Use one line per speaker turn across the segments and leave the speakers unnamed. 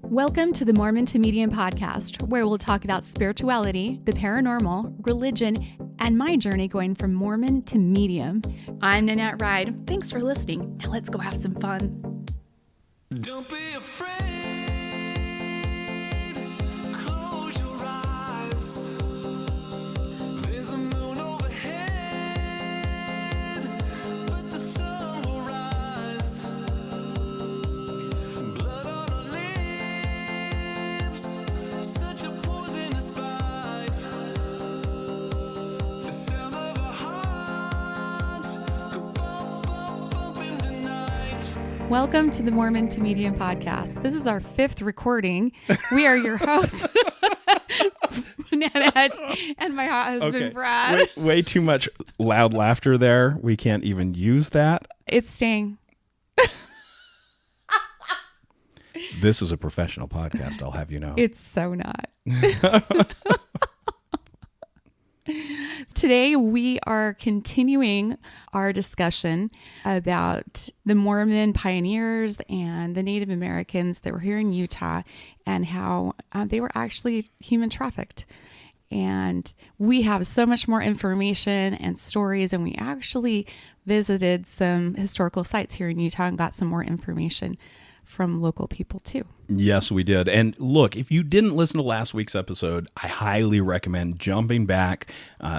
Welcome to the Mormon to Medium podcast, where we'll talk about spirituality, the paranormal, religion, and my journey going from Mormon to medium. I'm Nanette and Brad. Thanks for listening. Now let's go have some fun.
Don't be afraid. Close your eyes. There's a moon overhead, but the sun will rise. Blood on our lips, such a poisonous bite. The sound of our hearts go bump, bump, bump in the night.
Welcome to the Mormon to Medium podcast. This is our fifth recording. We are your hosts, Nanette and my hot husband, Brad.
Way too much loud laughter there. We can't even use that.
It's staying.
This is a professional podcast, I'll have you know.
It's so not. Today, we are continuing our discussion about the Mormon pioneers and the Native Americans that were here in Utah and how they were actually human trafficked. And we have so much more information and stories, and we actually visited some historical sites here in Utah and got some more information from local people too.
Yes, we did. And look, if you didn't listen to last week's episode, I highly recommend jumping back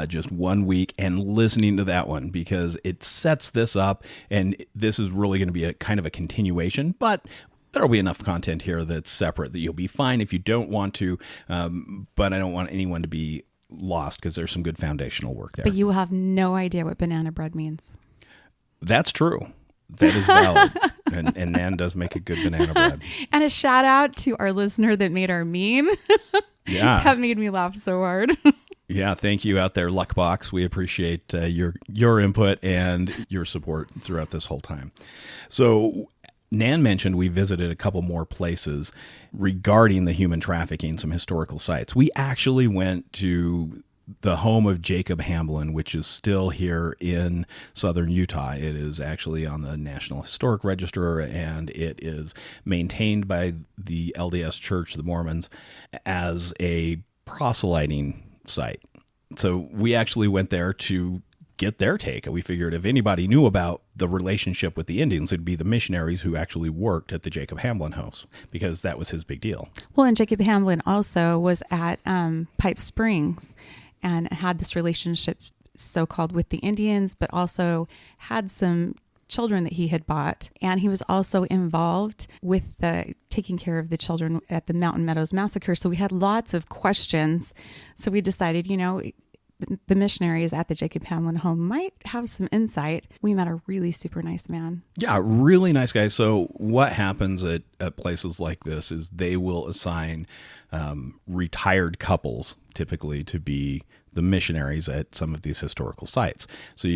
just 1 week and listening to that one, because it sets this up, and this is really going to be a kind of a continuation, but there'll be enough content here that's separate that you'll be fine if you don't want to, but I don't want anyone to be lost because there's some good foundational work there.
But you will have no idea what banana bread means.
That's true. That is valid. and Nan does make a good banana bread.
And a shout out to our listener that made our meme.
Yeah.
That made me laugh so hard.
Yeah, thank you out there, Luckbox. We appreciate your input and your support throughout this whole time. So Nan mentioned we visited a couple more places regarding the human trafficking, some historical sites. We actually went to the home of Jacob Hamblin, which is still here in southern Utah. It is actually on the National Historic Register, and it is maintained by the LDS Church, the Mormons, as a proselyting site. So we actually went there to get their take. We figured if anybody knew about the relationship with the Indians, it'd be the missionaries who actually worked at the Jacob Hamblin house, because that was his big deal.
Well, and Jacob Hamblin also was at Pipe Springs and had this relationship so-called with the Indians, but also had some children that he had bought. And he was also involved with the taking care of the children at the Mountain Meadows Massacre. So we had lots of questions. So we decided, the missionaries at the Jacob Hamblin home might have some insight. We met a really super nice man.
Yeah, really nice guy. So what happens at places like this is they will assign retired couples typically to be the missionaries at some of these historical sites. So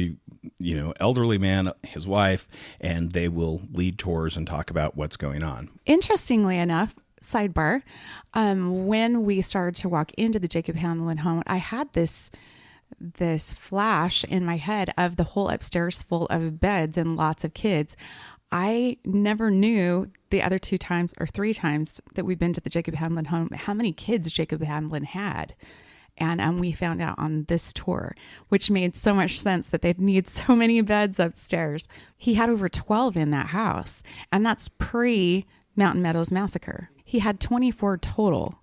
elderly man, his wife, and they will lead tours and talk about what's going on.
Interestingly enough, sidebar, when we started to walk into the Jacob Hamblin home, I had this flash in my head of the whole upstairs full of beds and lots of kids. I never knew the other 2 times or 3 times that we've been to the Jacob Hamblin home how many kids Jacob Hamblin had. And we found out on this tour, which made so much sense that they'd need so many beds upstairs. He had over 12 in that house, and that's pre-Mountain Meadows Massacre. He had 24 total,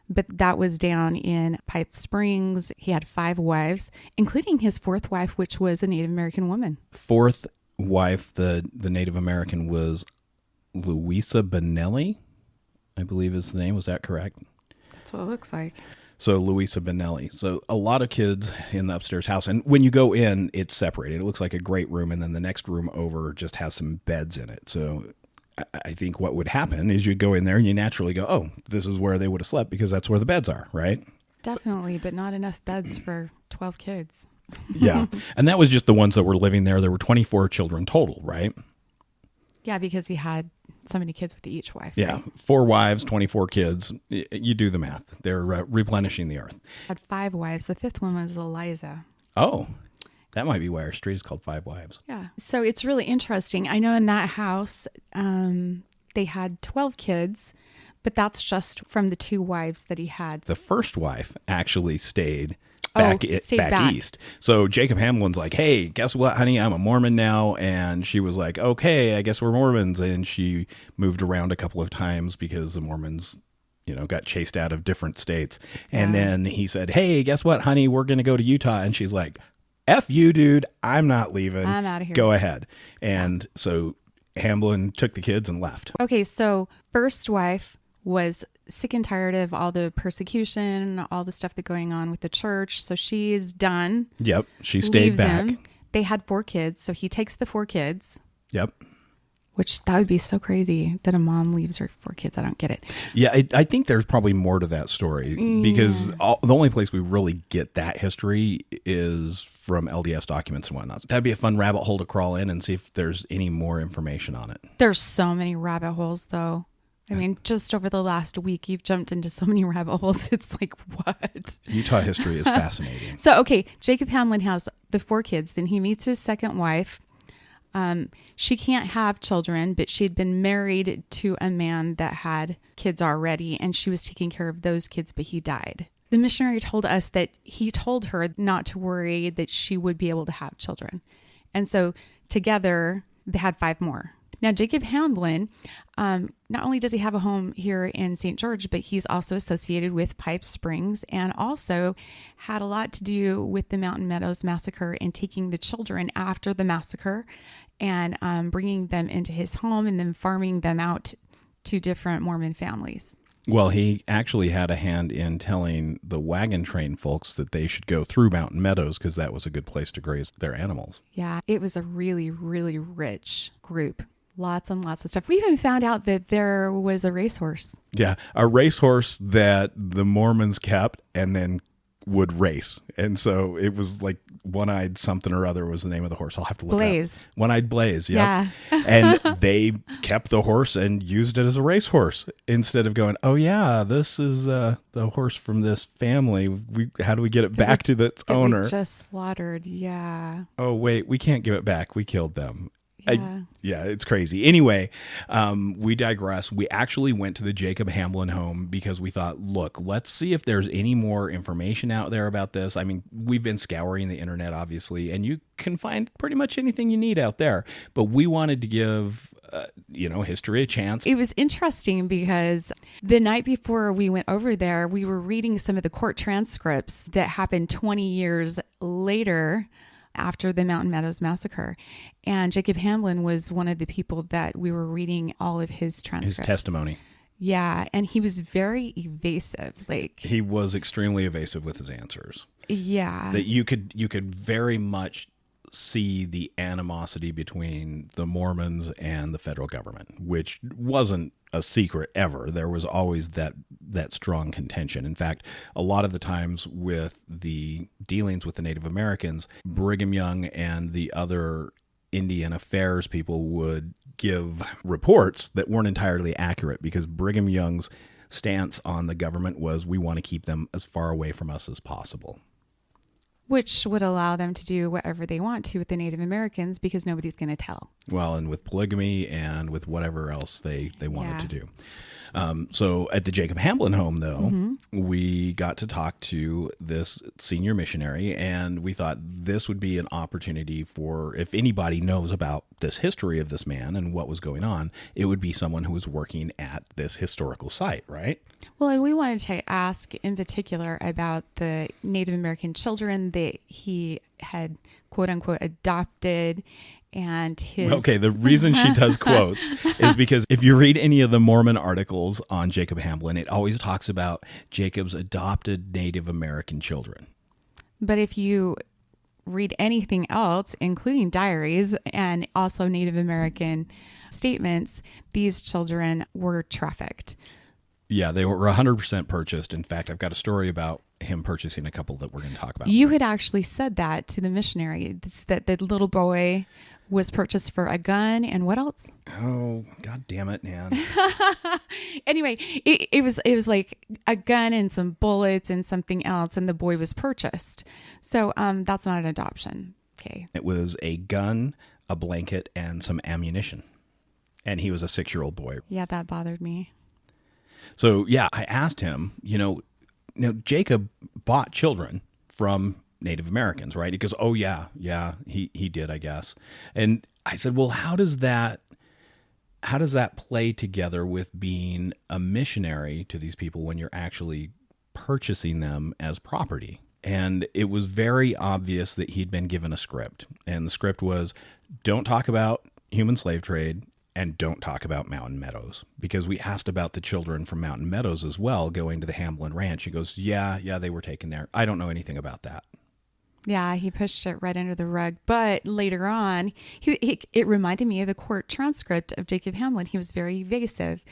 but that was down in Pipe Springs. He had 5 wives, including his 4th wife, which was a Native American woman.
4th wife, the Native American, was Louisa Benelli, I believe is the name. Was that correct?
That's what it looks like.
So Louisa Benelli. So a lot of kids in the upstairs house. And when you go in, it's separated. It looks like a great room. And then the next room over just has some beds in it. So I think what would happen is you go in there and you naturally go, oh, this is where they would have slept because that's where the beds are, right?
Definitely, but not enough beds for 12 kids.
Yeah. And that was just the ones that were living there. There were 24 children total, right?
Yeah, because he had so many kids with each wife.
Yeah. Right? 4 wives, 24 kids. You do the math. They're replenishing the earth.
Had 5 wives. The 5th one was Eliza.
Oh, that might be why our street is called 5 Wives.
Yeah. So it's really interesting. I know in that house, they had 12 kids, But that's just from the 2 wives that he had.
The first wife actually stayed
Oh,
back,
stayed
back
back.
east. So Jacob Hamlin's like, hey, guess what, honey? I'm a Mormon now. And she was like, okay, I guess we're Mormons. And she moved around a couple of times because the Mormons, got chased out of different states. And
Yeah.
then he said, hey, guess what, honey? We're going to go to Utah. And she's like, F you, dude. I'm not leaving.
I'm outta here.
Go ahead. And so Hamlin took the kids and left.
Okay, so first wife was sick and tired of all the persecution, all the stuff that's going on with the church. So she's done.
Yep. She stayed
Leaves
back.
him. They had 4 kids. So he takes the 4 kids,
Yep.
which that would be so crazy that a mom leaves her 4 kids. I don't get it.
Yeah, I think there's probably more to that story because the only place we really get that history is from LDS documents and whatnot. That'd be a fun rabbit hole to crawl in and see if there's any more information on it.
There's so many rabbit holes, though. I mean, just over the last week, you've jumped into so many rabbit holes. It's like, what?
Utah history is fascinating.
So, okay, Jacob Hamlin has the 4 kids. Then he meets his second wife. She can't have children, but she'd been married to a man that had kids already, and she was taking care of those kids, but he died. The missionary told us that he told her not to worry, that she would be able to have children. And so together, they had 5 more. Now, Jacob Hamlin, not only does he have a home here in St. George, but he's also associated with Pipe Springs and also had a lot to do with the Mountain Meadows Massacre and taking the children after the massacre and bringing them into his home and then farming them out to different Mormon families.
Well, he actually had a hand in telling the wagon train folks that they should go through Mountain Meadows because that was a good place to graze their animals.
Yeah, it was a really, really rich group. Lots and lots of stuff. We even found out that there was a racehorse.
Yeah, a racehorse that the Mormons kept and then would race. And so it was like One-Eyed something or other was the name of the horse. I'll have to look
Blaze.
it up. One-Eyed Blaze, yep.
Yeah.
And they kept the horse and used it as a racehorse instead of going, oh yeah, this is the horse from this family. How do we get it back to its
That we
owner?
just slaughtered. Yeah.
Oh wait, we can't give it back. We killed them.
Yeah.
It's crazy. Anyway, we digress. We actually went to the Jacob Hamlin home because we thought, look, let's see if there's any more information out there about this. I mean, we've been scouring the internet, obviously, and you can find pretty much anything you need out there. But we wanted to give, history a chance.
It was interesting because the night before we went over there, we were reading some of the court transcripts that happened 20 years later after the Mountain Meadows Massacre. And Jacob Hamlin was one of the people that we were reading all of his
His
transcripts.
testimony.
Yeah. And he was very evasive. Like,
He was extremely evasive with his answers.
yeah.
That you could very much see the animosity between the Mormons and the federal government, which wasn't a secret ever. There was always that strong contention. In fact, a lot of the times with the dealings with the Native Americans, Brigham Young and the other Indian affairs people would give reports that weren't entirely accurate because Brigham Young's stance on the government was we want to keep them as far away from us as possible.
Which would allow them to do whatever they want to with the Native Americans because nobody's going to tell.
Well, and with polygamy and with whatever else they wanted
Yeah.
to do. So at the Jacob Hamlin home, though, we got to talk to this senior missionary, and we thought this would be an opportunity for, if anybody knows about this history of this man and what was going on, it would be someone who was working at this historical site, right?
Well, and we wanted to ask in particular about the Native American children that he had, quote unquote, adopted and his...
Okay, the reason she does quotes is because if you read any of the Mormon articles on Jacob Hamlin, it always talks about Jacob's adopted Native American children.
But if you read anything else, including diaries and also Native American statements, these children were trafficked.
Yeah, they were 100% purchased. In fact, I've got a story about him purchasing a couple that we're going to talk about.
You had actually said that to the missionary, that the little boy was purchased for a gun and what else?
Oh, God damn it, Nan.
Anyway, it was like a gun and some bullets and something else, and the boy was purchased. So that's not an adoption. Okay.
It was a gun, a blanket, and some ammunition. And he was a 6-year-old boy.
Yeah, that bothered me.
So yeah, I asked him, Jacob bought children from Native Americans, right? He goes, oh yeah, he did, I guess. And I said, well, how does that play together with being a missionary to these people when you're actually purchasing them as property? And it was very obvious that he'd been given a script. And the script was, don't talk about human slave trade and don't talk about Mountain Meadows. Because we asked about the children from Mountain Meadows as well going to the Hamblin Ranch. He goes, yeah, they were taken there. I don't know anything about that.
Yeah, he pushed it right under the rug. But later on, it reminded me of the court transcript of Jacob Hamlin. He was very evasive.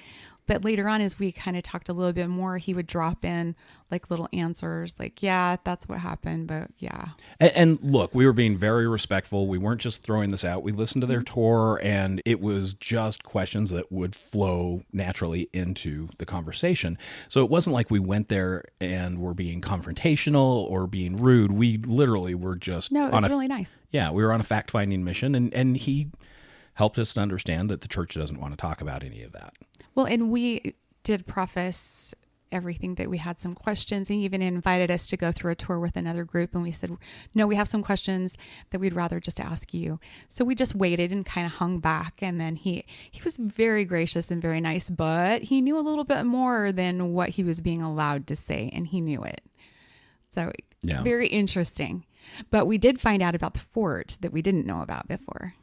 But later on, as we kind of talked a little bit more, he would drop in like little answers like, yeah, that's what happened. But yeah.
And look, we were being very respectful. We weren't just throwing this out. We listened to their tour, and it was just questions that would flow naturally into the conversation. So it wasn't like we went there and were being confrontational or being rude. We literally were just
No, it was really nice.
Yeah, we were on a fact-finding mission, and he helped us to understand that the church doesn't want to talk about any of that.
Well, and we did preface everything that we had some questions, and he even invited us to go through a tour with another group. And we said, no, we have some questions that we'd rather just ask you. So we just waited and kind of hung back. And then he was very gracious and very nice, but he knew a little bit more than what he was being allowed to say. And he knew it. So
yeah.
Very interesting. But we did find out about the fort that we didn't know about before.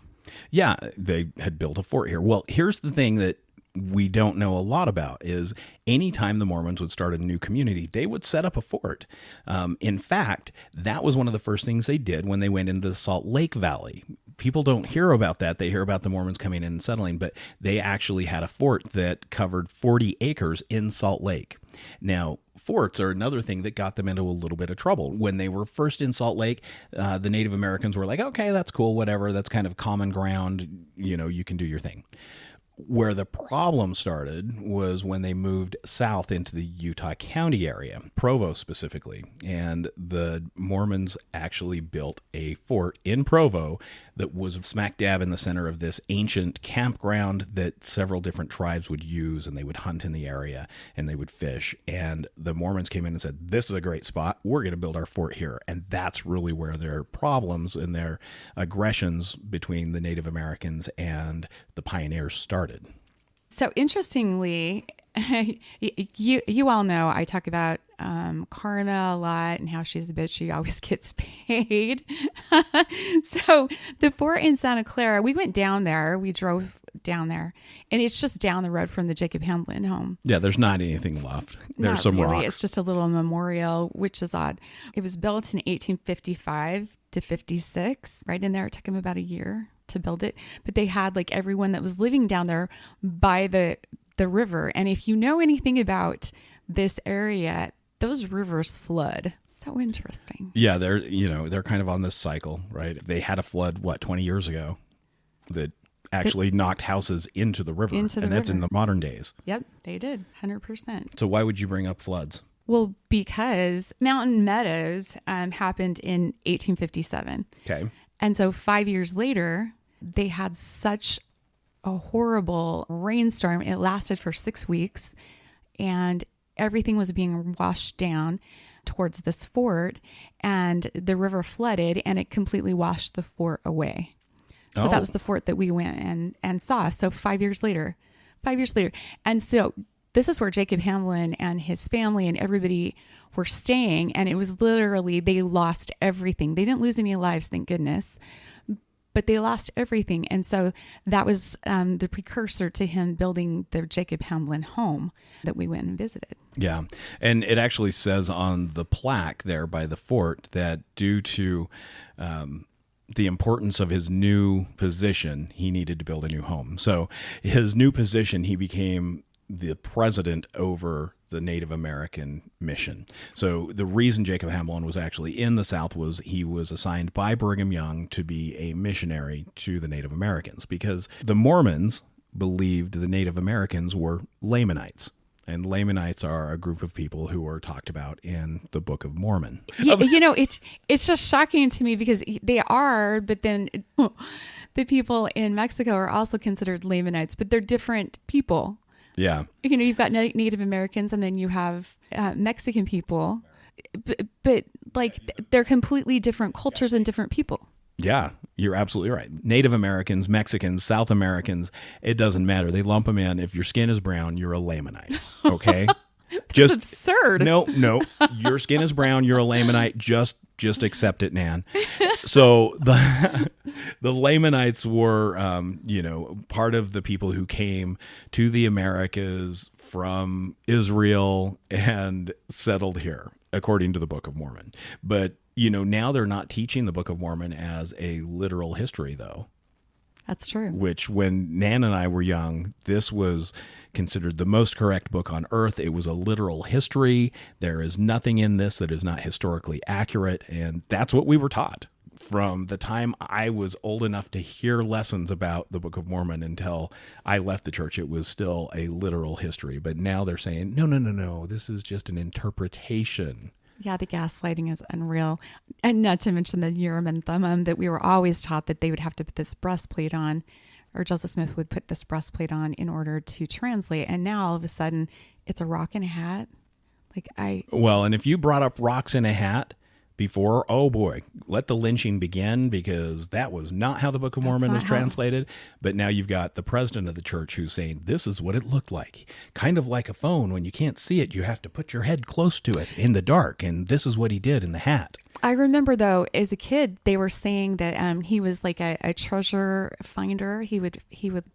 Yeah, they had built a fort here. Well, here's the thing that we don't know a lot about is anytime the Mormons would start a new community, they would set up a fort. In fact, that was one of the first things they did when they went into the Salt Lake Valley. People don't hear about that. They hear about the Mormons coming in and settling, but they actually had a fort that covered 40 acres in Salt Lake. Now, forts are another thing that got them into a little bit of trouble. When they were first in Salt Lake, the Native Americans were like, okay, that's cool, whatever. That's kind of common ground. You can do your thing. Where the problem started was when they moved south into the Utah County area, Provo specifically. And the Mormons actually built a fort in Provo that was smack dab in the center of this ancient campground that several different tribes would use, and they would hunt in the area and they would fish. And the Mormons came in and said, this is a great spot. We're going to build our fort here. And that's really where their problems and their aggressions between the Native Americans and the pioneers started.
So interestingly, you all know I talk about Karma a lot and how she's a bitch. She always gets paid. So the fort in Santa Clara, we went down there. We drove down there, and it's just down the road from the Jacob Hamlin home.
Yeah, there's not anything left. There's
Not
some
really.
rocks.
It's just a little memorial, which is odd. It was built in 1855 to 56. Right in there, it took them about a year to build it, but they had like everyone that was living down there by the river. And if you know anything about this area, those rivers flood. So interesting.
Yeah, they're kind of on this cycle, right? They had a flood 20 years ago that actually knocked houses into the river. That's in the modern days.
Yep, they did 100%.
So why would you bring up floods?
Well, because Mountain Meadows happened in 1857.
Okay.
And so 5 years later, they had such a horrible rainstorm. It lasted for 6 weeks, and everything was being washed down towards this fort, and the river flooded and it completely washed the fort away. So that was the fort that we went and saw. So 5 years later. And so this is where Jacob Hamlin and his family and everybody were staying. And it was literally, they lost everything. They didn't lose any lives, thank goodness, but they lost everything. And so that was the precursor to him building the Jacob Hamlin home that we went and visited.
Yeah. And it actually says on the plaque there by the fort that due to the importance of his new position, he needed to build a new home. So his new position, he became the president over the Native American mission. So the reason Jacob Hamlin was actually in the South was he was assigned by Brigham Young to be a missionary to the Native Americans, because the Mormons believed the Native Americans were Lamanites. And Lamanites are a group of people who are talked about in the Book of Mormon.
It's just shocking to me because they are, but then the people in Mexico are also considered Lamanites, but they're different people.
Yeah.
You know, you've got Native Americans, and then you have Mexican people, but like they're completely different cultures and different people.
Yeah, you're absolutely right. Native Americans, Mexicans, South Americans, it doesn't matter. They lump them in. If your skin is brown, you're a Lamanite. Okay?
It's absurd.
No. Your skin is brown, you're a Lamanite. Just accept it, Nan. So the Lamanites were, part of the people who came to the Americas from Israel and settled here, according to the Book of Mormon. But, now they're not teaching the Book of Mormon as a literal history, though.
That's true.
Which, when Nan and I were young, this was considered the most correct book on earth. It was a literal history. There is nothing in this that is not historically accurate, and that's what we were taught from the time I was old enough to hear lessons about the Book of Mormon until I left the church. It was still a literal history, but now they're saying, no, this is just an interpretation.
Yeah, the gaslighting is unreal. And not to mention the Urim and Thummim, that we were always taught that they would have to put this breastplate on, or Joseph Smith would put this breastplate on in order to translate. And now all of a sudden it's a rock and a hat.
Well, and if you brought up rocks in a hat before, oh boy, let the lynching begin, because that was not how the Book of Mormon was translated. But now you've got the president of the church who's saying, this is what it looked like. Kind of like a phone. When you can't see it, you have to put your head close to it in the dark. And this is what he did in the hat.
I remember, though, as a kid, they were saying that he was like a treasure finder. He would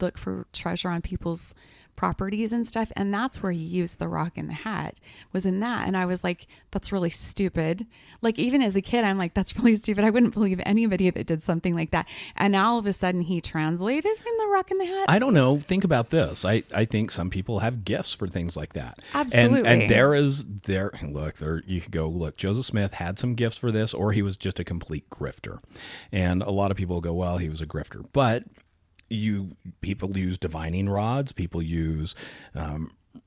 look for treasure on people's properties and stuff, and that's where he used the rock in the hat, was in that. And I was like, that's really stupid. Like, even as a kid, I'm like, that's really stupid. I wouldn't believe anybody that did something like that. And now all of a sudden he translated in the rock in the hat.
I don't know. Think about this. I think some people have gifts for things like that.
Absolutely.
And you could go, look, Joseph Smith had some gifts for this, or he was just a complete grifter. And a lot of people go, well, he was a grifter. But people use divining rods. People use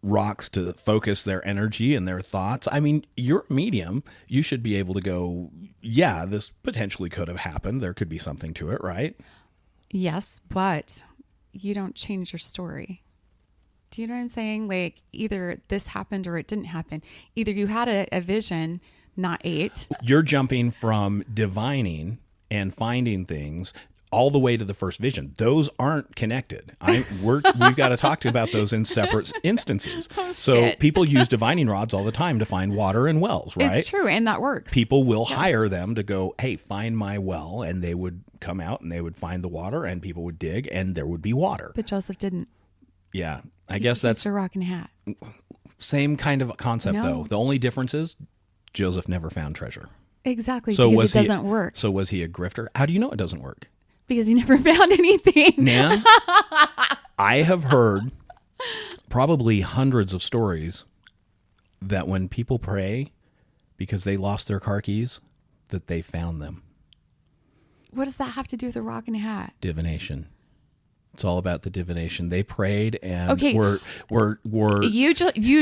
rocks to focus their energy and their thoughts. I mean, you're a medium. You should be able to go, yeah, this potentially could have happened. There could be something to it, right?
Yes, but you don't change your story. Do you know what I'm saying? Like, either this happened or it didn't happen. Either you had a vision, not 8.
You're jumping from divining and finding things all the way to the first vision. Those aren't connected. We've got to talk about those in separate instances. So people use divining rods all the time to find water in wells, right?
It's true, and that works.
People will hire them to go, hey, find my well, and they would come out and they would find the water, and people would dig, and there would be water.
But Joseph didn't.
Yeah, I guess that's
a rock and a hat.
Same kind of concept, though. The only difference is Joseph never found treasure.
Exactly, because it doesn't work.
So was he a grifter? How do you know it doesn't work?
Because he never found anything.
Nan, I have heard probably hundreds of stories that when people pray because they lost their car keys, that they found them.
What does that have to do with a rock and a hat?
Divination. It's all about the divination. They prayed and
were you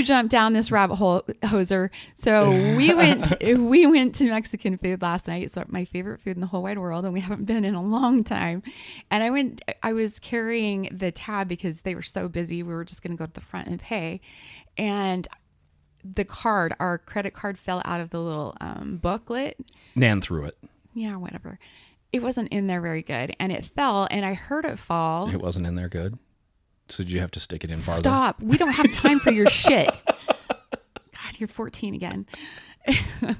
jumped down this rabbit hole, Hoser. So we went to Mexican food last night. It's my favorite food in the whole wide world, and we haven't been in a long time. And I was carrying the tab because they were so busy. We were just going to go to the front and pay, and our credit card fell out of the little booklet.
Nan threw it.
Yeah, whatever. It wasn't in there very good, and it fell, and I heard it fall.
It wasn't in there good? So did you have to stick it in farther?
Stop. We don't have time for your shit. God, you're 14 again.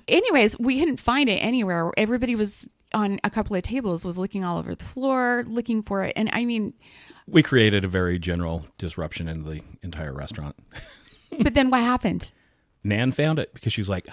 Anyways, we couldn't find it anywhere. Everybody was on a couple of tables, was looking all over the floor, looking for it. And I mean...
We created a very general disruption in the entire restaurant.
But then what happened?
Nan found it because she's like...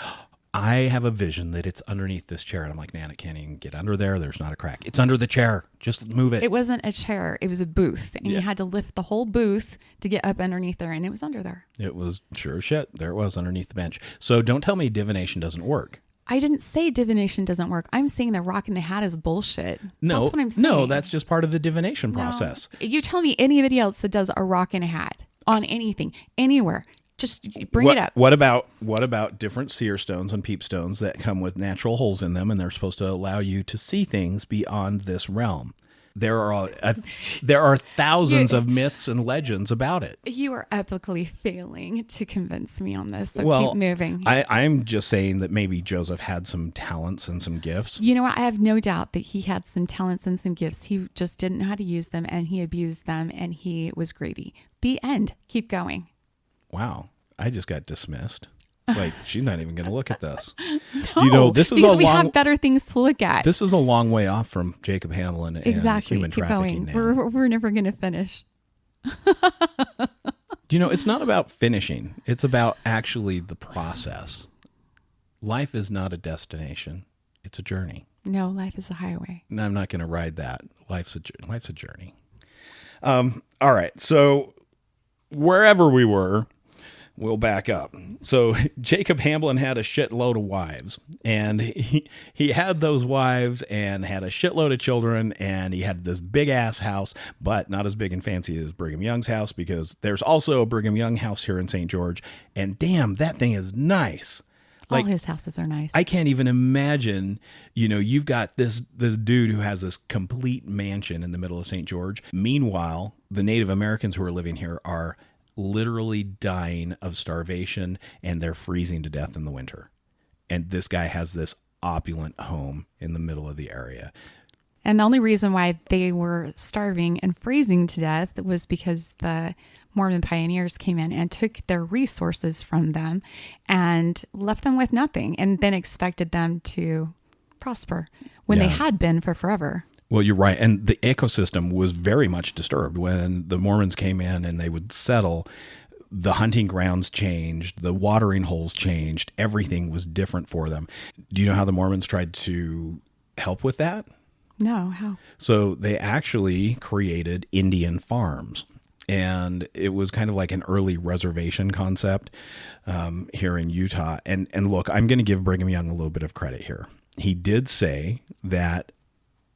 I have a vision that it's underneath this chair. And I'm like, man, it can't even get under there. There's not a crack. It's under the chair. Just move it.
It wasn't a chair. It was a booth. And you had to lift the whole booth to get up underneath there. And it was under there. It
was sure as shit. There it was underneath the bench. So don't tell me divination doesn't work.
I didn't say divination doesn't work. I'm saying the rock in the hat is bullshit.
No,
that's what I'm saying.
No, that's just part of the divination process.
You tell me anybody else that does a rock in a hat on anything, anywhere. Just bring it up.
What about different seer stones and peep stones that come with natural holes in them, and they're supposed to allow you to see things beyond this realm? There are thousands of myths and legends about it.
You are epically failing to convince me on this. So
Well,
keep moving.
I'm just saying that maybe Joseph had some talents and some gifts.
You know what? I have no doubt that he had some talents and some gifts. He just didn't know how to use them, and he abused them, and he was greedy. The end. Keep going.
Wow, I just got dismissed. Like, she's not even going to look at this.
No,
this is
because
a
we
long.
have better things to look at.
This is a long way off from Jacob Hamlin and
Exactly.
human
Keep
trafficking.
going.
Now.
We're never going to finish.
It's not about finishing. It's about actually the process. Life is not a destination. It's a journey.
No, life is a highway.
And I'm not going to ride that. Life's a journey. All right. So wherever we were, we'll back up. So Jacob Hamlin had a shitload of wives, and he had those wives and had a shitload of children, and he had this big ass house, but not as big and fancy as Brigham Young's house, because there's also a Brigham Young house here in St. George, and damn, that thing is nice.
All his houses are nice.
I can't even imagine, you've got this dude who has this complete mansion in the middle of St. George. Meanwhile, the Native Americans who are living here are literally dying of starvation, and they're freezing to death in the winter. And this guy has this opulent home in the middle of the area.
And the only reason why they were starving and freezing to death was because the Mormon pioneers came in and took their resources from them and left them with nothing, and then expected them to prosper when they had been for forever.
Well, you're right. And the ecosystem was very much disturbed when the Mormons came in and they would settle. The hunting grounds changed. The watering holes changed. Everything was different for them. Do you know how the Mormons tried to help with that?
No, how?
So they actually created Indian farms. And it was kind of like an early reservation concept here in Utah. And look, I'm going to give Brigham Young a little bit of credit here. He did say that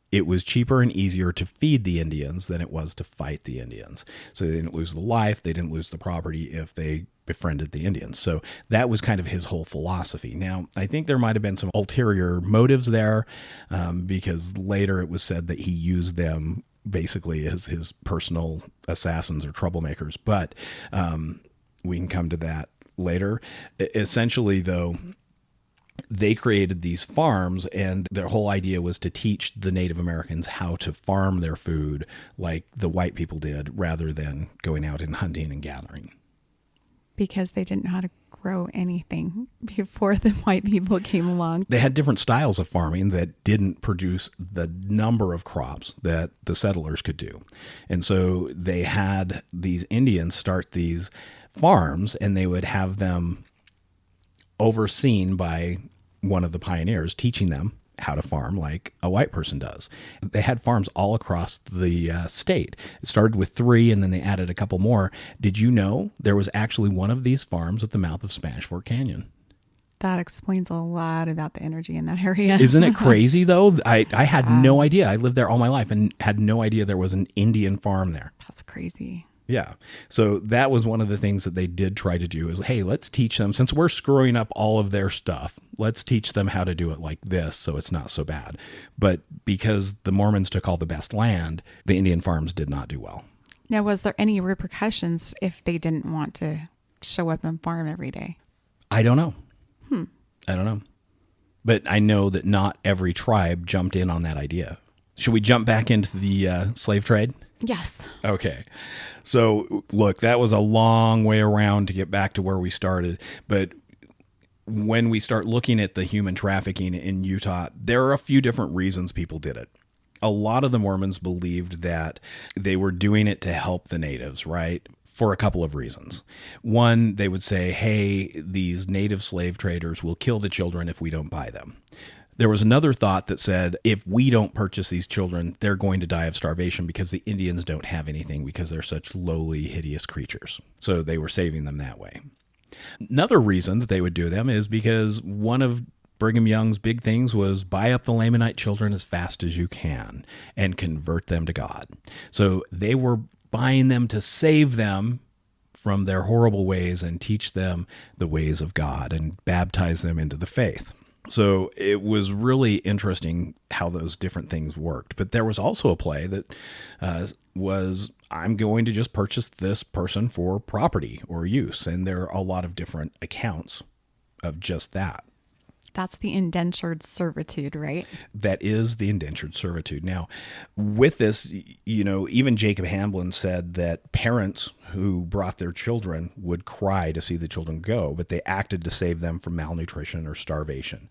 it was cheaper and easier to feed the Indians than it was to fight the Indians. So they didn't lose the life, they didn't lose the property if they befriended the Indians. So that was kind of his whole philosophy. Now, I think there might have been some ulterior motives there, because later it was said that he used them basically as his personal assassins or troublemakers. But we can come to that later. Essentially, though, they created these farms, and their whole idea was to teach the Native Americans how to farm their food like the white people did, rather than going out and hunting and gathering.
Because they didn't know how to grow anything before the white people came along.
They had different styles of farming that didn't produce the number of crops that the settlers could do. And so they had these Indians start these farms, and they would have them overseen by one of the pioneers teaching them how to farm like a white person does. They had farms all across the state. It started with 3, and then they added a couple more. Did you know there was actually one of these farms at the mouth of Spanish Fork Canyon?
That explains a lot about the energy in that area.
Isn't it crazy, though? I had no idea. I lived there all my life and had no idea there was an Indian farm there.
That's crazy.
Yeah. So that was one of the things that they did try to do is, hey, let's teach them, since we're screwing up all of their stuff, let's teach them how to do it like this so it's not so bad. But because the Mormons took all the best land, the Indian farms did not do well.
Now, was there any repercussions if they didn't want to show up and farm every day?
I don't know. I don't know. But I know that not every tribe jumped in on that idea. Should we jump back into the slave trade?
Yes.
Okay. So, look, that was a long way around to get back to where we started. But when we start looking at the human trafficking in Utah, there are a few different reasons people did it. A lot of the Mormons believed that they were doing it to help the natives, right? For a couple of reasons. One, they would say, hey, these native slave traders will kill the children if we don't buy them. There was another thought that said, if we don't purchase these children, they're going to die of starvation because the Indians don't have anything because they're such lowly, hideous creatures. So they were saving them that way. Another reason that they would do them is because one of Brigham Young's big things was buy up the Lamanite children as fast as you can and convert them to God. So they were buying them to save them from their horrible ways and teach them the ways of God and baptize them into the faith. So it was really interesting how those different things worked. But there was also a play that was, I'm going to just purchase this person for property or use. And there are a lot of different accounts of just that.
That's the indentured servitude, right?
That is the indentured servitude. Now, with this, even Jacob Hamblin said that parents who brought their children would cry to see the children go, but they acted to save them from malnutrition or starvation.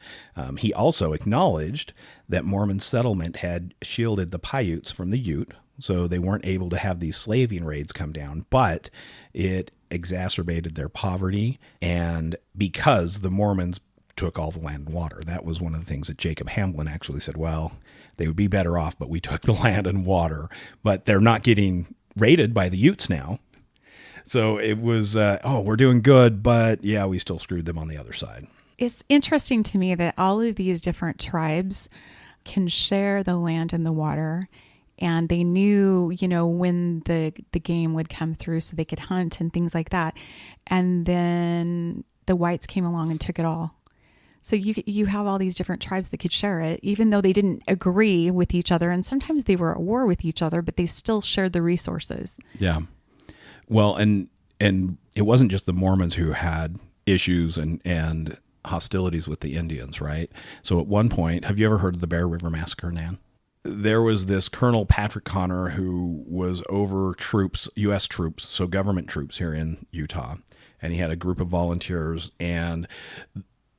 He also acknowledged that Mormon settlement had shielded the Paiutes from the Ute, so they weren't able to have these slaving raids come down, but it exacerbated their poverty, and because the Mormons took all the land and water. That was one of the things that Jacob Hamblin actually said, well, they would be better off, but we took the land and water. But they're not getting raided by the Utes now. So it was, we're doing good, but yeah, we still screwed them on the other side.
It's interesting to me that all of these different tribes can share the land and the water, and they knew, when the game would come through so they could hunt and things like that. And then the whites came along and took it all. So you have all these different tribes that could share it, even though they didn't agree with each other. And sometimes they were at war with each other, but they still shared the resources.
Yeah. Well, and it wasn't just the Mormons who had issues and hostilities with the Indians, right? So at one point, have you ever heard of the Bear River Massacre, Nan? There was this Colonel Patrick Connor who was over troops, U.S. troops, so government troops here in Utah. And he had a group of volunteers, and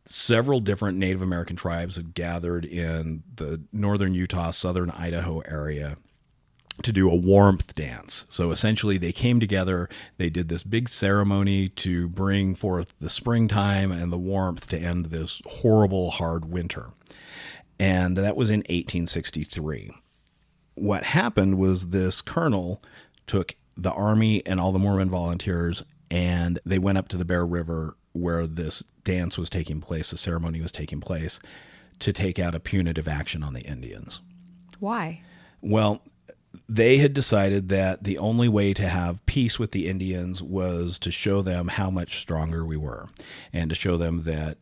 several different Native American tribes had gathered in the northern Utah, southern Idaho area to do a warmth dance. So essentially they came together, they did this big ceremony to bring forth the springtime and the warmth to end this horrible, hard winter. And that was in 1863. What happened was this colonel took the army and all the Mormon volunteers, and they went up to the Bear River where this dance was taking place, the ceremony was taking place, to take out a punitive action on the Indians.
Why?
Well, they had decided that the only way to have peace with the Indians was to show them how much stronger we were, and to show them that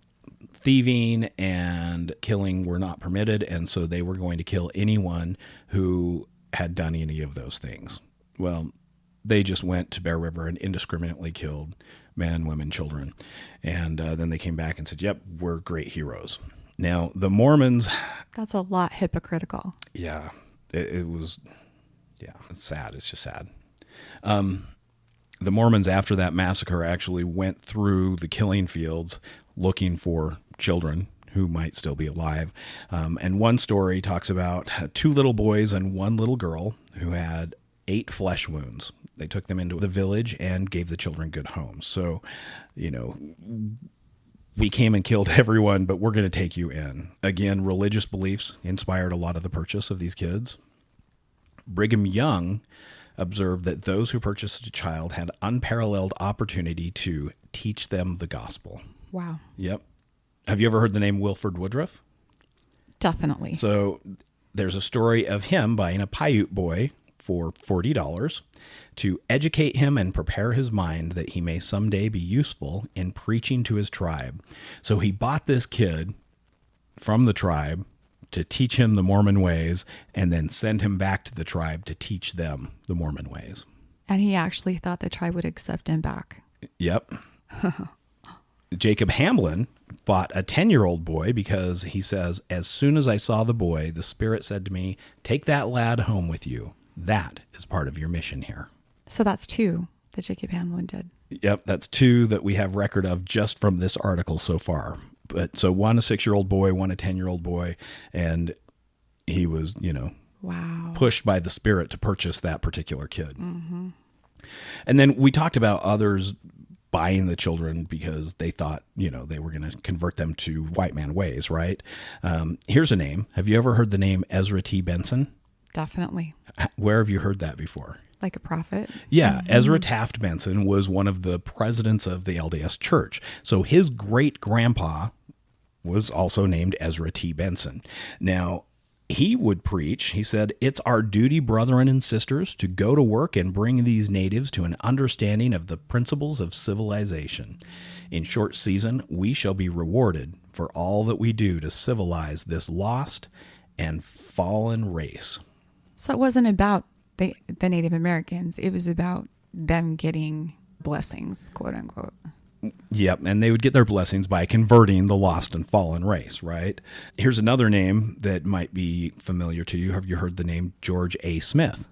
thieving and killing were not permitted, and so they were going to kill anyone who had done any of those things. Well, they just went to Bear River and indiscriminately killed men, women, children. And then they came back and said, yep, we're great heroes. Now, the Mormons...
That's a lot hypocritical.
Yeah, it was... Yeah, it's sad. It's just sad. The Mormons, after that massacre, actually went through the killing fields looking for children who might still be alive. And one story talks about 2 little boys and 1 little girl who had 8 flesh wounds. They took them into the village and gave the children good homes. So, we came and killed everyone, but we're going to take you in. Again, religious beliefs inspired a lot of the purchase of these kids. Brigham Young observed that those who purchased a child had unparalleled opportunity to teach them the gospel.
Wow.
Yep. Have you ever heard the name Wilford Woodruff?
Definitely.
So there's a story of him buying a Paiute boy for $40 to educate him and prepare his mind that he may someday be useful in preaching to his tribe. So he bought this kid from the tribe to teach him the Mormon ways, and then send him back to the tribe to teach them the Mormon ways.
And he actually thought the tribe would accept him back.
Yep. Jacob Hamblin bought a 10-year-old boy because he says, as soon as I saw the boy, the Spirit said to me, take that lad home with you. That is part of your mission here.
So that's 2 that Jacob Hamblin did.
Yep, that's 2 that we have record of just from this article so far. But so 1 a 6-year-old boy, 1 a 10-year-old boy, and he was,
wow,
pushed by the Spirit to purchase that particular kid.
Mm-hmm.
And then we talked about others buying the children because they thought, they were going to convert them to white man ways, right? Here's a name. Have you ever heard the name Ezra T. Benson?
Definitely.
Where have you heard that before?
Like a prophet?
Yeah, Ezra Taft Benson was one of the presidents of the LDS Church. So his great-grandpa was also named Ezra T. Benson. Now, he would preach, he said, it's our duty, brethren and sisters, to go to work and bring these natives to an understanding of the principles of civilization. In short season, we shall be rewarded for all that we do to civilize this lost and fallen race.
So it wasn't about the Native Americans. It was about them getting blessings, quote unquote.
Yep, and they would get their blessings by converting the lost and fallen race, right? Here's another name that might be familiar to you. Have you heard the name George A. Smith?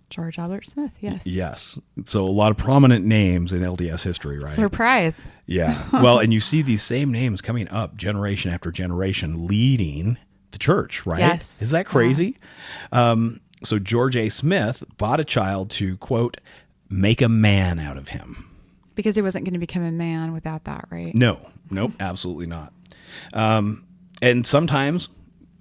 George Albert Smith, yes.
Yes. So a lot of prominent names in LDS history, right?
Surprise.
Yeah. Well, and you see these same names coming up generation after generation leading the church, right?
Yes.
Is that crazy? So George A. Smith bought a child to, quote, make a man out of him.
Because he wasn't going to become a man without that, right?
Nope, absolutely not. And sometimes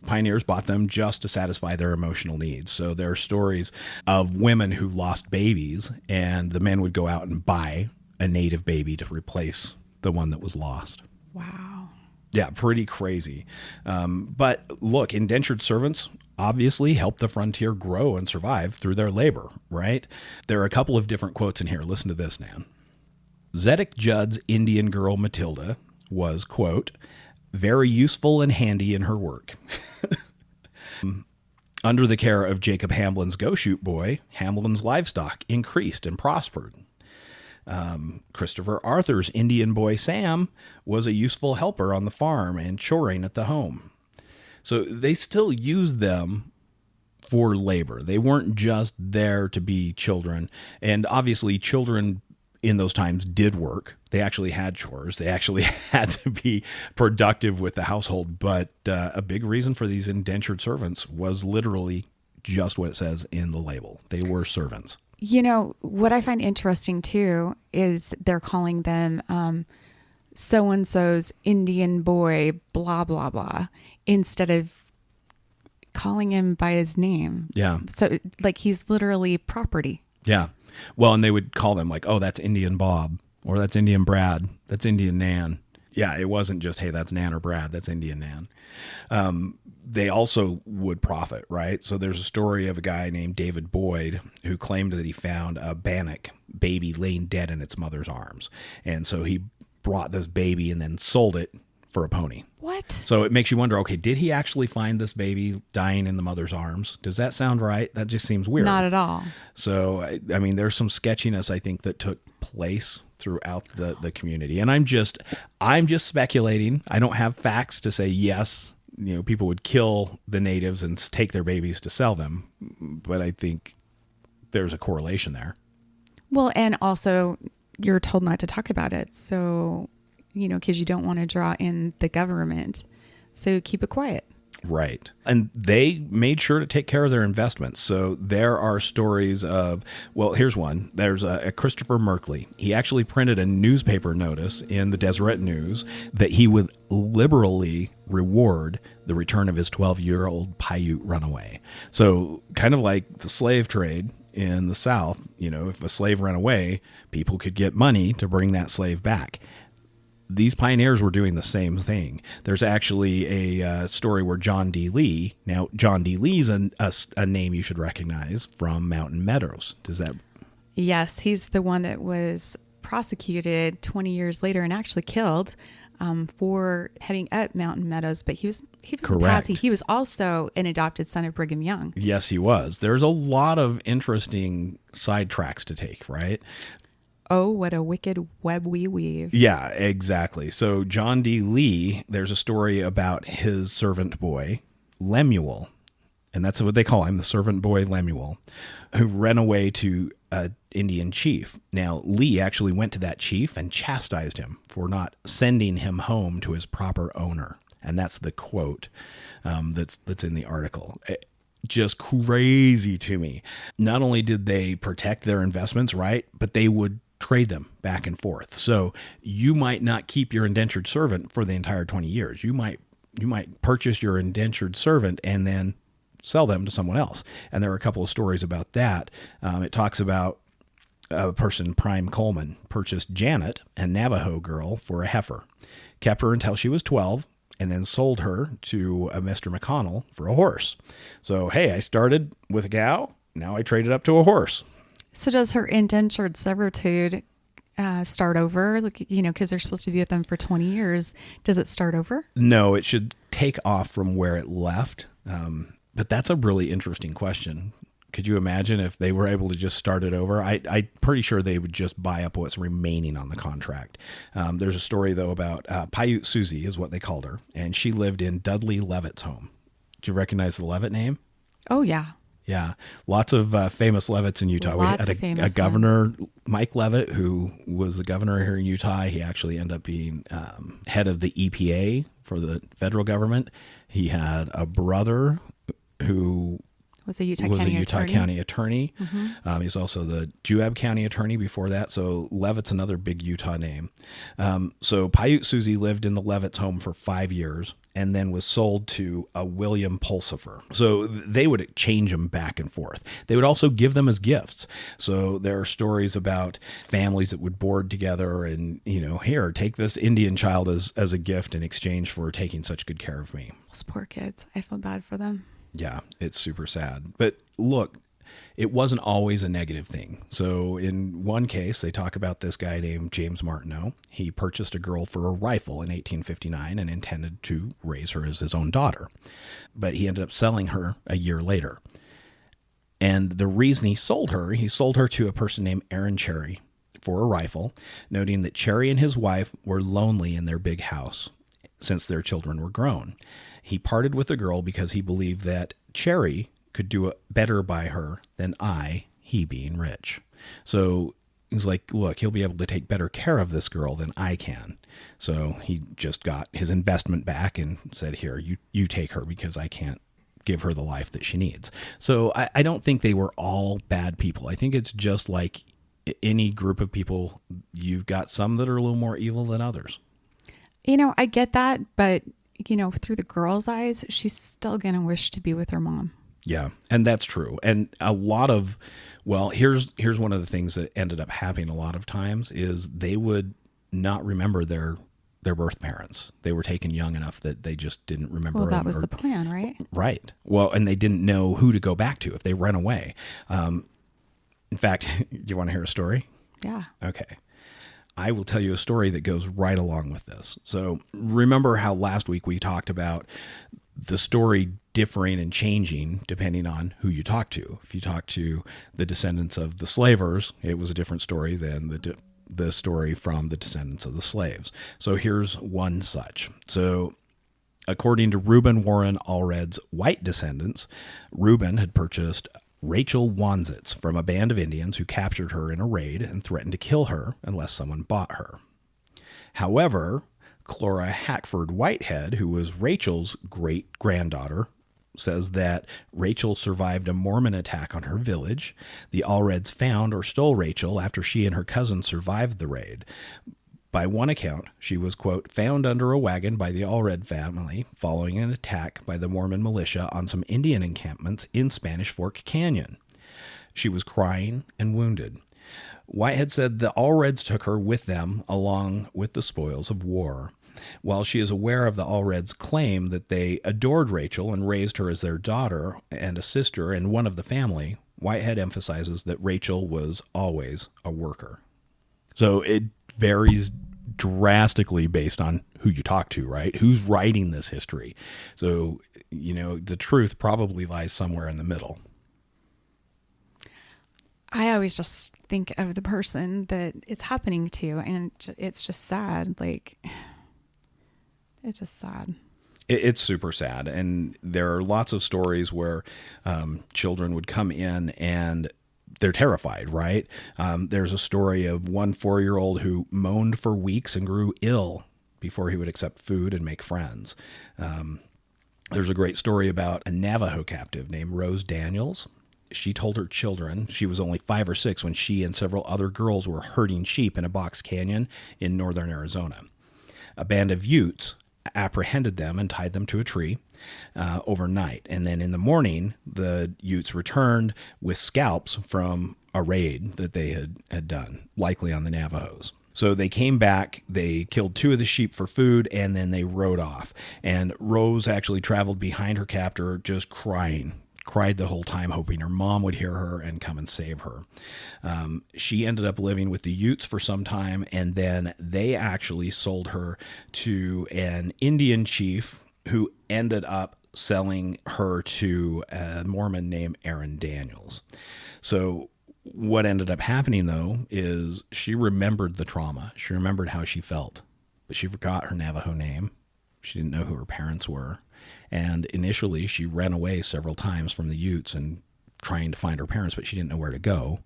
pioneers bought them just to satisfy their emotional needs. So there are stories of women who lost babies, and the men would go out and buy a native baby to replace the one that was lost.
Wow.
Yeah, pretty crazy. But look, indentured servants obviously helped the frontier grow and survive through their labor, right? There are a couple of different quotes in here. Listen to this, Nan. Zedek Judd's Indian girl Matilda was, quote, very useful and handy in her work. Under the care of Jacob Hamlin's go-shoot boy, Hamlin's livestock increased and prospered. Christopher Arthur's Indian boy Sam was a useful helper on the farm and choring at the home. So they still used them for labor. They weren't just there to be children. And obviously children in those times did work. They actually had chores. They actually had to be productive with the household. But a big reason for these indentured servants was literally just what it says in the label. They were servants.
You know, what I find interesting too is they're calling them so-and-so's Indian boy, blah, blah, blah, instead of calling him by his name.
Yeah.
So like he's literally property.
Yeah. Well, and they would call them like, oh, that's Indian Bob, or that's Indian Brad, that's Indian Nan. Yeah, it wasn't just, hey, that's Nan or Brad, that's Indian Nan. They also would profit, right? So there's a story of a guy named David Boyd who claimed that he found a Bannock baby laying dead in its mother's arms. And so he brought this baby and then sold it for a pony.
What?
So it makes you wonder, okay, did he actually find this baby dying in the mother's arms? Does that sound right? That just seems weird.
Not at all.
So, I mean, there's some sketchiness, I think, that took place throughout the community. And I'm just speculating. I don't have facts to say, yes, you know, people would kill the natives and take their babies to sell them. But I think there's a correlation there.
Well, and also you're told not to talk about it. So, you know, because you don't want to draw in the government. So keep it quiet.
Right. And they made sure to take care of their investments. So there are stories of, well, here's one. There's a Christopher Merkley. He actually printed a newspaper notice in the Deseret News that he would liberally reward the return of his 12-year-old Paiute runaway. So kind of like the slave trade in the South, you know, if a slave ran away, people could get money to bring that slave back. These pioneers were doing the same thing. There's actually a story where John D. Lee, now John D. Lee's a name you should recognize from Mountain Meadows. Does that?
Yes, he's the one that was prosecuted 20 years later and actually killed for heading up Mountain Meadows. But he was
Correct.
a patsy. He was also an adopted son of Brigham Young.
Yes, he was. There's a lot of interesting sidetracks to take, right?
Oh, what a wicked web we weave.
Yeah, exactly. So John D. Lee, there's a story about his servant boy, Lemuel, and that's what they call him, the servant boy Lemuel, who ran away to an Indian chief. Now, Lee actually went to that chief and chastised him for not sending him home to his proper owner. And that's the quote that's in the article. Just crazy to me. Not only did they protect their investments, right, but they would trade them back and forth. So you might not keep your indentured servant for the entire 20 years. You might purchase your indentured servant and then sell them to someone else. And there are a couple of stories about that. It talks about a person, Prime Coleman, purchased Janet, a Navajo girl, for a heifer, kept her until she was 12, and then sold her to a Mr. McConnell for a horse. So, hey, I started with a cow. Now I traded up to a horse.
So does her indentured servitude start over? Like, because they're supposed to be with them for 20 years. Does it start over?
No, it should take off from where it left. But that's a really interesting question. Could you imagine if they were able to just start it over? I'm pretty sure they would just buy up what's remaining on the contract. There's a story, though, about Paiute Susie is what they called her, and she lived in Dudley Levitt's home. Do you recognize the Levitt name?
Oh, yeah.
Yeah, lots of famous Levitts in Utah.
Lots
we had
of famous
a governor, Mike Levitt, who was the governor here in Utah. He actually ended up being head of the EPA for the federal government. He had a brother who
Was a Utah
County
County
attorney.
Mm-hmm.
He's also the Juab County attorney before that. So Levitt's another big Utah name. So Paiute Susie lived in the Levitt's home for 5 years and then was sold to a William Pulsifer. So they would change them back and forth. They would also give them as gifts. So there are stories about families that would board together and, here, take this Indian child as a gift in exchange for taking such good care of me.
Those poor kids. I feel bad for them.
Yeah, it's super sad. But look, it wasn't always a negative thing. So in one case, they talk about this guy named James Martineau. He purchased a girl for a rifle in 1859 and intended to raise her as his own daughter. But he ended up selling her a year later. And the reason he sold her to a person named Aaron Cherry for a rifle, noting that Cherry and his wife were lonely in their big house since their children were grown. He parted with the girl because he believed that Cherry could do better by her than he being rich. So he's like, look, he'll be able to take better care of this girl than I can. So he just got his investment back and said, here, you take her because I can't give her the life that she needs. So I don't think they were all bad people. I think it's just like any group of people. You've got some that are a little more evil than others.
I get that, but through the girl's eyes, she's still going to wish to be with her mom.
Yeah, and that's true. And a lot of, here's one of the things that ended up happening a lot of times is they would not remember their birth parents. They were taken young enough that they just didn't remember.
Well, that was the plan, right?
Right. Well, and they didn't know who to go back to if they ran away. In fact, do you want to hear a story?
Yeah.
Okay. I will tell you a story that goes right along with this. So remember how last week we talked about the story differing and changing depending on who you talk to. If you talk to the descendants of the slavers, it was a different story than the story from the descendants of the slaves. So here's one such. So according to Reuben Warren Allred's white descendants, Reuben had purchased Rachel Wanzitz from a band of Indians who captured her in a raid and threatened to kill her unless someone bought her. However, Clora Hackford Whitehead, who was Rachel's great-granddaughter, says that Rachel survived a Mormon attack on her village. The Allreds found or stole Rachel after she and her cousin survived the raid. By one account, she was, quote, found under a wagon by the Allred family following an attack by the Mormon militia on some Indian encampments in Spanish Fork Canyon. She was crying and wounded. Whitehead said the Allreds took her with them along with the spoils of war. While she is aware of the Allreds' claim that they adored Rachel and raised her as their daughter and a sister and one of the family, Whitehead emphasizes that Rachel was always a worker. So it varies drastically based on who you talk to, right? Who's writing this history. So, the truth probably lies somewhere in the middle.
I always just think of the person that it's happening to, and it's just sad. Like, it's just sad.
It's super sad. And there are lots of stories where children would come in and they're terrified, right? There's a story of one 4-year-old who moaned for weeks and grew ill before he would accept food and make friends. There's a great story about a Navajo captive named Rose Daniels. She told her children she was only 5 or 6 when she and several other girls were herding sheep in a box canyon in northern Arizona. A band of Utes apprehended them and tied them to a tree overnight. And then in the morning, the Utes returned with scalps from a raid that they had done, likely on the Navajos. So they came back, they killed 2 of the sheep for food, and then they rode off. And Rose actually traveled behind her captor just crying cried the whole time, hoping her mom would hear her and come and save her. She ended up living with the Utes for some time, and then they actually sold her to an Indian chief who ended up selling her to a Mormon named Aaron Daniels. So what ended up happening, though, is she remembered the trauma. She remembered how she felt, but she forgot her Navajo name. She didn't know who her parents were. And initially, she ran away several times from the Utes and trying to find her parents, but she didn't know where to go.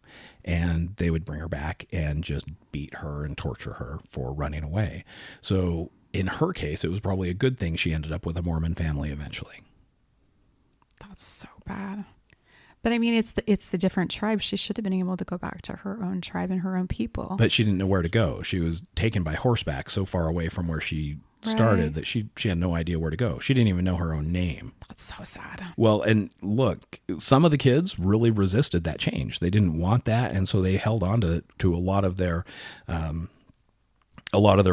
And they would bring her back and just beat her and torture her for running away. So in her case, it was probably a good thing she ended up with a Mormon family eventually.
That's so bad. But I mean, it's the different tribes. She should have been able to go back to her own tribe and her own people.
But she didn't know where to go. She was taken by horseback so far away from where she started that she had no idea where to go. She didn't even know her own name.
That's so sad.
Well, and look, some of the kids really resisted that change. They didn't want that, and so they held on to a lot of their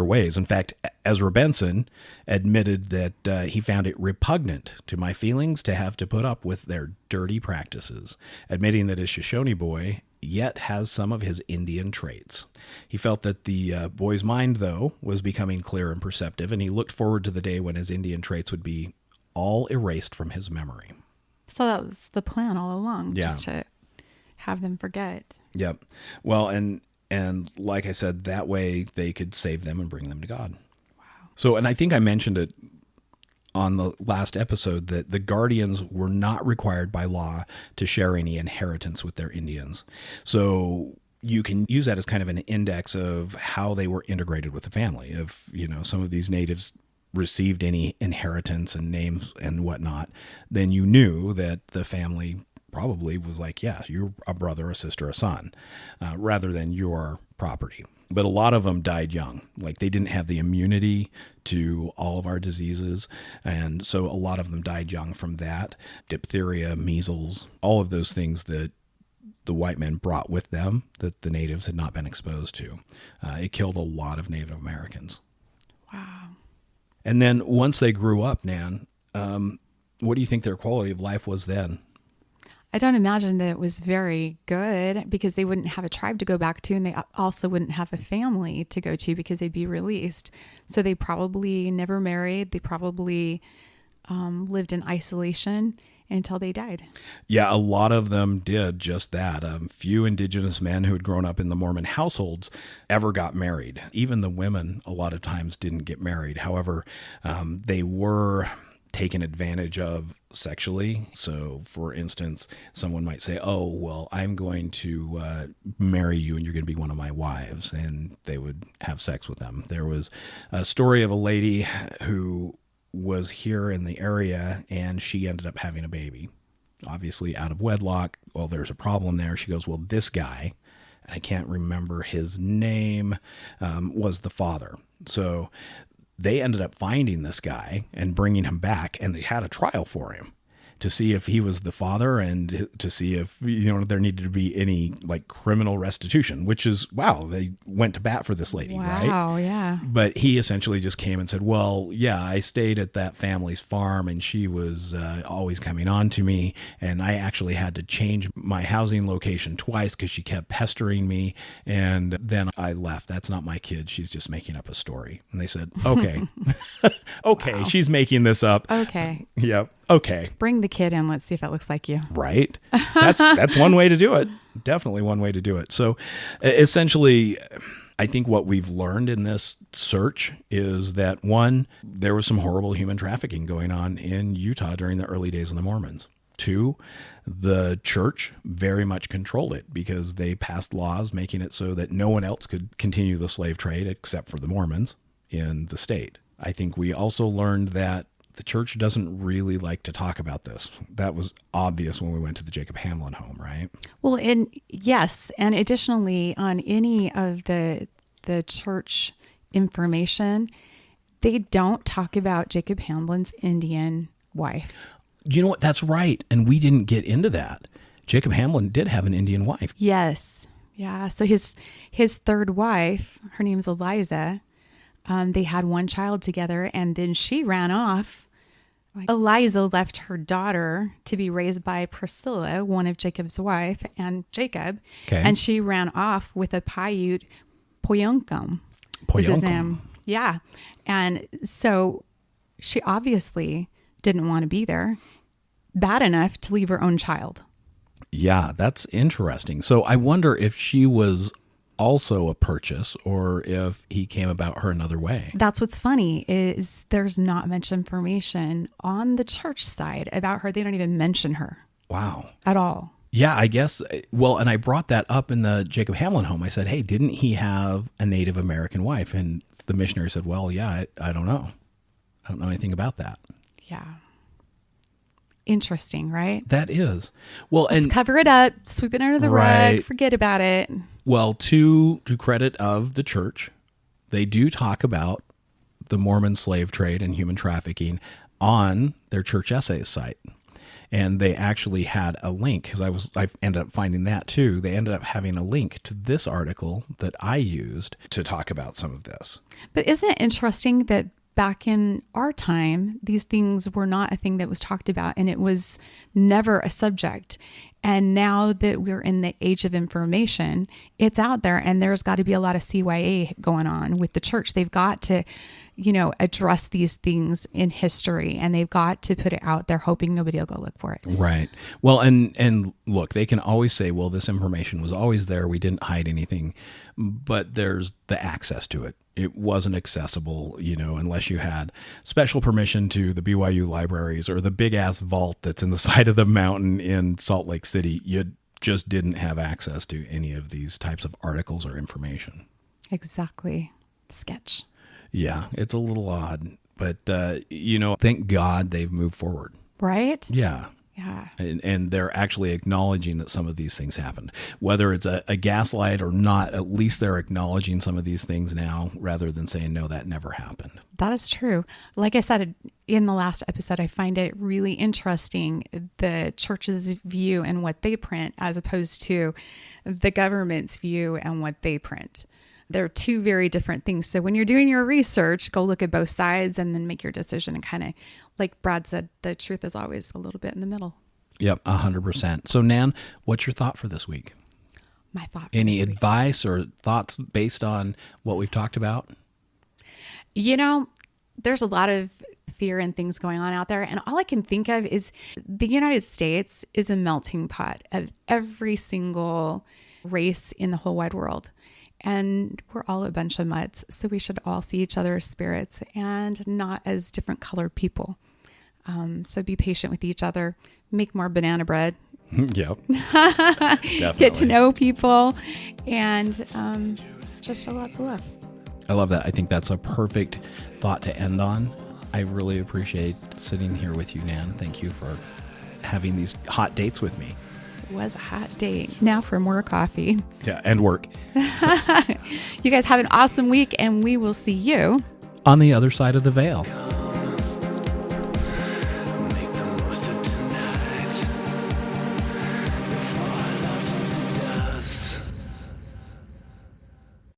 ways. In fact, Ezra Benson admitted that he found it repugnant to my feelings to have to put up with their dirty practices, admitting that his Shoshone boy yet has some of his Indian traits. He felt that the boy's mind, though, was becoming clear and perceptive, and he looked forward to the day when his Indian traits would be all erased from his memory.
So that was the plan all along,
Yeah.
just to have them forget.
Yep. Well, and like I said, that way they could save them and bring them to God.
Wow.
So, and I think I mentioned it on the last episode that the guardians were not required by law to share any inheritance with their Indians. So you can use that as kind of an index of how they were integrated with the family. If, some of these natives received any inheritance and names and whatnot, then you knew that the family probably was like, yeah, you're a brother, a sister, a son, rather than your property. But a lot of them died young. Like, they didn't have the immunity to all of our diseases. And so a lot of them died young from that. Diphtheria, measles, all of those things that the white men brought with them that the natives had not been exposed to. It killed a lot of Native Americans.
Wow.
And then once they grew up, Nan, what do you think their quality of life was then?
I don't imagine that it was very good, because they wouldn't have a tribe to go back to, and they also wouldn't have a family to go to because they'd be released. So they probably never married. They probably lived in isolation until they died.
Yeah, a lot of them did just that. Few indigenous men who had grown up in the Mormon households ever got married. Even the women a lot of times didn't get married. However, they were taken advantage of sexually. So, for instance, someone might say, oh, well, I'm going to marry you and you're going to be one of my wives. And they would have sex with them. There was a story of a lady who was here in the area and she ended up having a baby, obviously out of wedlock. Well, there's a problem there. She goes, well, this guy, and I can't remember his name, was the father. So they ended up finding this guy and bringing him back, and they had a trial for him to see if he was the father and to see if, there needed to be any like criminal restitution, which is, wow, they went to bat for this lady, right?
Wow, yeah.
But he essentially just came and said, well, yeah, I stayed at that family's farm and she was always coming on to me. And I actually had to change my housing location twice because she kept pestering me. And then I left. That's not my kid. She's just making up a story. And they said, okay, okay,
Wow.
She's making this up.
Okay.
Yep. Okay.
Bring the kid in. Let's see if it looks like you.
Right. That's one way to do it. Definitely one way to do it. So essentially, I think what we've learned in this search is that, one, there was some horrible human trafficking going on in Utah during the early days of the Mormons. Two, the church very much controlled it because they passed laws making it so that no one else could continue the slave trade except for the Mormons in the state. I think we also learned that the church doesn't really like to talk about this. That was obvious when we went to the Jacob Hamlin home, right?
Well, and yes, and additionally, on any of the church information, they don't talk about Jacob Hamlin's Indian wife.
You know what? That's right. And we didn't get into that. Jacob Hamlin did have an Indian wife.
Yes. Yeah. So his third wife, her name's Eliza. They had one child together, and then she ran off Eliza left her daughter to be raised by Priscilla, one of Jacob's wife, and Jacob.
Okay.
And she ran off with a Paiute, Poyunkum. Is his name. Yeah. And so she obviously didn't want to be there bad enough to leave her own child.
Yeah, that's interesting. So I wonder if she was also a purchase or if he came about her another way.
That's what's funny is there's not much information on the church side about her. They don't even mention her
Wow.
at all.
Yeah, I guess. Well, and I brought that up in the Jacob Hamlin home. I said, hey, didn't he have a Native American wife? And the missionary said, well, yeah, I don't know. I don't know anything about that.
Yeah. Interesting, right?
That is. Well, and
Let's cover it up, sweep it under the
Right.
rug, forget about it.
well, to credit of the church, they do talk about the Mormon slave trade and human trafficking on their church essays site. And they actually had a link, because I ended up finding that too. They ended up having a link to this article that I used to talk about some of this.
But isn't it interesting that back in our time, these things were not a thing that was talked about and it was never a subject. And now that we're in the age of information, it's out there and there's got to be a lot of CYA going on with the church. They've got to, address these things in history and they've got to put it out there hoping nobody will go look for it.
Right. Well, and look, they can always say, well, this information was always there. We didn't hide anything, but there's the access to it. It wasn't accessible, unless you had special permission to the BYU libraries or the big ass vault that's in the side of the mountain in Salt Lake City. You just didn't have access to any of these types of articles or information.
Exactly. Sketch.
Yeah, it's a little odd, but, thank God they've moved forward.
Right?
Yeah.
Yeah.
And they're actually acknowledging that some of these things happened. Whether it's a gaslight or not, at least they're acknowledging some of these things now rather than saying, no, that never happened.
That is true. Like I said in the last episode, I find it really interesting, the church's view and what they print as opposed to the government's view and what they print. They're two very different things. So when you're doing your research, go look at both sides and then make your decision. And kind of, like Brad said, the truth is always a little bit in the middle.
Yep, 100%. So, Nan, what's your thought for this week?
My thought.
Any advice or thoughts based on what we've talked about?
There's a lot of fear and things going on out there. And all I can think of is the United States is a melting pot of every single race in the whole wide world. And we're all a bunch of mutts. So we should all see each other as spirits and not as different colored people. So be patient with each other. Make more banana bread.
Yep. Definitely.
Get to know people. And just show lots of love.
I love that. I think that's a perfect thought to end on. I really appreciate sitting here with you, Nan. Thank you for having these hot dates with me.
It was a hot date. Now for more coffee.
Yeah, and work.
You guys have an awesome week, and we will see you
On the other side of the veil.